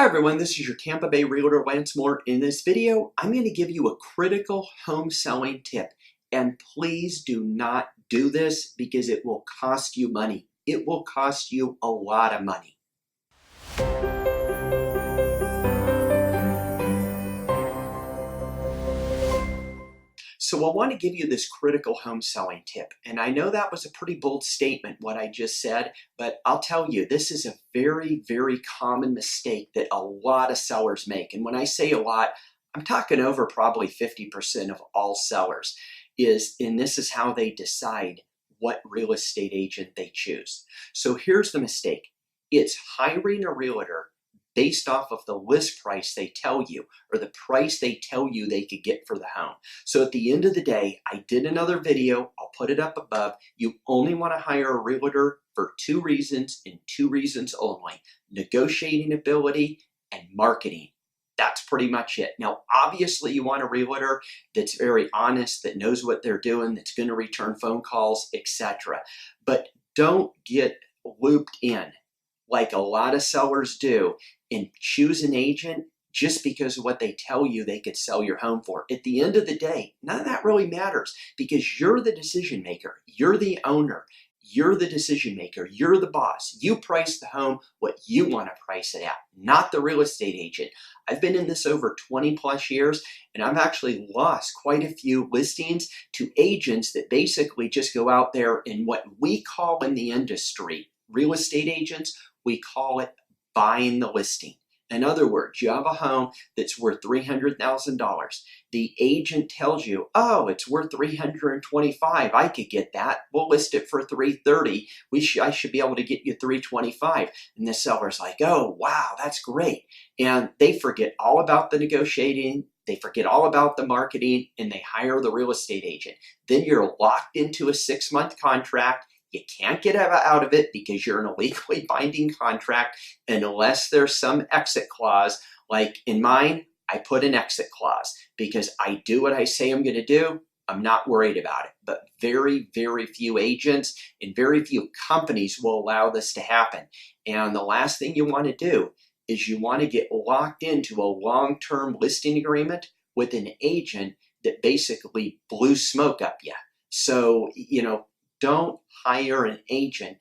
Hi everyone, this is your Tampa Bay Realtor Lance Moore. In this video, I'm going to give you a critical home selling tip. And please do not do this because it will cost you money. It will cost you a lot of money. So I want to give you this critical home selling tip. And I know that was a pretty bold statement, what I just said, but I'll tell you, this is a very, very common mistake that a lot of sellers make. And when I say a lot, I'm talking over probably 50% of all sellers and this is how they decide what real estate agent they choose. So here's the mistake. It's hiring a realtor based off of the list price they tell you, or the price they tell you they could get for the home. So at the end of the day, I did another video, I'll put it up above. You only want to hire a realtor for two reasons and two reasons only: negotiating ability and marketing. That's pretty much it. Now, obviously you want a realtor that's very honest, that knows what they're doing, that's going to return phone calls, etc. But don't get looped in like a lot of sellers do and choose an agent just because of what they tell you they could sell your home for. At the end of the day, none of that really matters because you're the decision maker. You're the owner. You're the decision maker. You're the boss. You price the home what you want to price it at, not the real estate agent. I've been in this over 20 plus years, and I've actually lost quite a few listings to agents that basically just go out there and what we call in the industry, real estate agents, we call it buying the listing. In other words, you have a home that's worth $300,000. The agent tells you, oh, it's worth $325,000. I could get that. We'll list it for $330,000. I should be able to get you $325,000. And the seller's like, oh, wow, that's great. And they forget all about the negotiating. They forget all about the marketing, and they hire the real estate agent. Then you're locked into a 6-month contract. You can't get out of it because you're in a legally binding contract unless there's some exit clause. Like in mine, I put an exit clause because I do what I say I'm going to do. I'm not worried about it. But very, very few agents and very few companies will allow this to happen. And the last thing you want to do is you want to get locked into a long-term listing agreement with an agent that basically blew smoke up you. So, don't hire an agent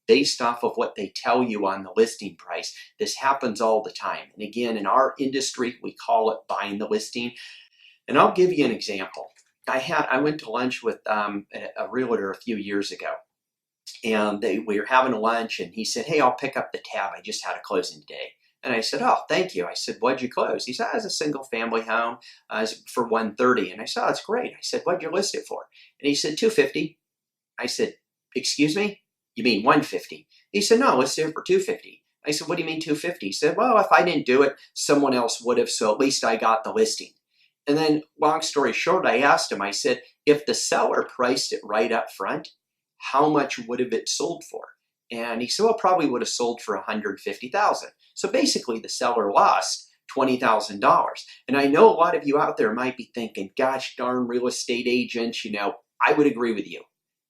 based off of what they tell you on the listing price. This happens all the time. And again, in our industry, we call it buying the listing. And I'll give you an example. I went to lunch with a realtor a few years ago. And we were having a lunch, and he said, hey, I'll pick up the tab. I just had a closing today. And I said, oh, thank you. I said, what'd you close? He said, it's a single family home for $130,000. And I said, oh, that's great. I said, what'd you list it for? And he said, $250,000. I said, excuse me? You mean $150,000? He said, no, let's do it for $250,000. I said, what do you mean $250,000? He said, well, if I didn't do it, someone else would have, so at least I got the listing. And then, long story short, I asked him, I said, if the seller priced it right up front, how much would have it sold for? And he said, well, probably would have sold for $150,000. So basically, the seller lost $20,000. And I know a lot of you out there might be thinking, gosh darn real estate agents, I would agree with you.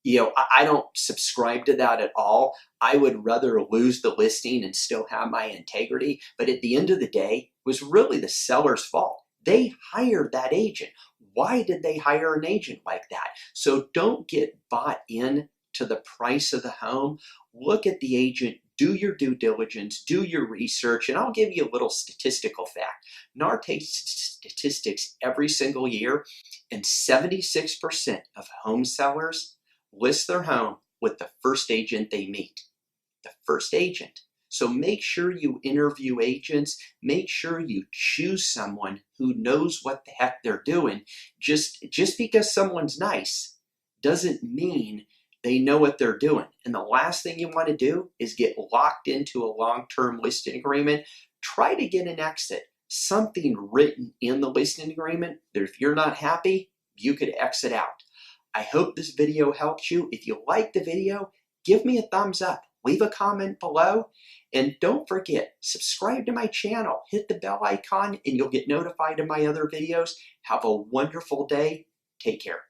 I don't subscribe to that at all. I would rather lose the listing and still have my integrity. But at the end of the day, it was really the seller's fault. They hired that agent. Why did they hire an agent like that? So don't get bought in to the price of the home. Look at the agent. Do your due diligence. Do your research. And I'll give you a little statistical fact. NAR takes statistics every single year, and 76% of home sellers list their home with the first agent they meet. The first agent. So make sure you interview agents. Make sure you choose someone who knows what the heck they're doing. Just because someone's nice doesn't mean they know what they're doing. And the last thing you want to do is get locked into a long-term listing agreement. Try to get an exit. Something written in the listing agreement that if you're not happy, you could exit out. I hope this video helps you. If you like the video, give me a thumbs up. Leave a comment below. And don't forget, subscribe to my channel. Hit the bell icon and you'll get notified of my other videos. Have a wonderful day. Take care.